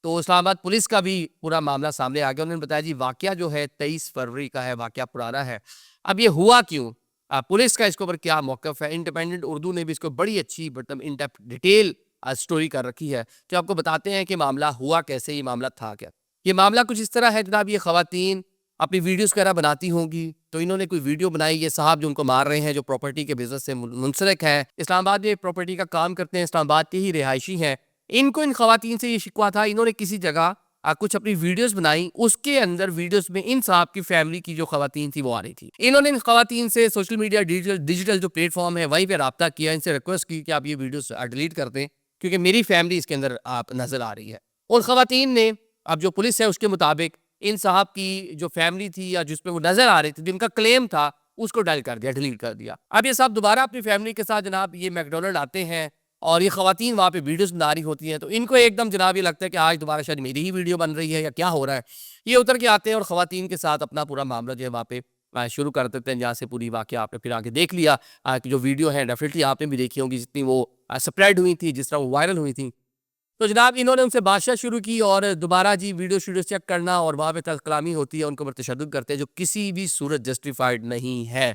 تو اسلام آباد پولیس کا بھی پورا معاملہ سامنے آ گیا. انہوں نے بتایا جی واقعہ جو ہے 23 فروری کا ہے, واقعہ پرانا ہے. اب یہ ہوا کیوں, پولیس کا اس کے اوپر کیا موقف ہے. انڈیپینڈنٹ اردو نے بھی اس کو بڑی اچھی مطلب ان ڈیپتھ ڈیٹیل اسٹوری کر رکھی ہے, جو آپ کو بتاتے ہیں کہ معاملہ ہوا کیسے, یہ معاملہ تھا کیا. یہ معاملہ کچھ اس طرح ہے جناب, یہ خواتین اپنی ویڈیوز وغیرہ بناتی ہوں گی, تو انہوں نے کوئی ویڈیو بنائی, یہ صاحب جو ان کو مار رہے ہیں جو پراپرٹی کے بزنس سے منسلک ہیں, اسلام آباد میں پراپرٹی کا کام کرتے ہیں, اسلام آباد کے ہی رہائشی ہیں, ان کو ان خواتین سے یہ شکوہ تھا. انہوں نے کسی جگہ کچھ اپنی ویڈیوز بنائی, اس کے اندر ویڈیوز میں ان صاحب کی فیملی کی جو خواتین تھی وہ آ رہی تھی. انہوں نے ان خواتین سے سوشل میڈیا ڈیجیٹل جو پلیٹ فارم ہے وہیں پہ رابطہ کیا, ان سے ریکویسٹ کی کہ آپ یہ ویڈیوز ڈیلیٹ کر دیں کیونکہ میری فیملی اس کے اندر آپ نظر آ رہی ہے. اور خواتین نے اب جو پولیس ہے اس کے مطابق ان صاحب کی جو فیملی تھی یا جس پہ وہ نظر آ رہی تھی, جن کا کلیم تھا, اس کو ڈیلیٹ کر دیا, ڈیلیٹ کر دیا. اب یہ صاحب دوبارہ اپنی فیملی کے ساتھ جناب یہ میکڈونلڈ آتے ہیں اور یہ خواتین وہاں پہ ویڈیوز بنا رہی ہوتی ہیں, تو ان کو ایک دم جناب یہ لگتا ہے کہ آج دوبارہ شاید میری ہی ویڈیو بن رہی ہے یا کیا ہو رہا ہے. یہ اتر کے آتے ہیں اور خواتین کے ساتھ اپنا پورا معاملہ جو ہے وہاں پہ شروع کر دیتے ہیں, جہاں سے پوری واقعہ آپ نے پھر آگے دیکھ لیا کہ جو ویڈیو ہے ڈیفینیٹلی آپ نے بھی دیکھی ہوں گی, جتنی وہ سپریڈ ہوئی تھی, جس طرح وہ وائرل ہوئی تھی. تو جناب انہوں نے ان سے بادشاہ شروع کی اور دوبارہ جی ویڈیو چیک کرنا اور وہاں پہ تلخ کلامی ہوتی ہے, ان کے اوپر تشدد کرتے ہیں جو کسی بھی صورت جسٹیفائڈ نہیں ہے.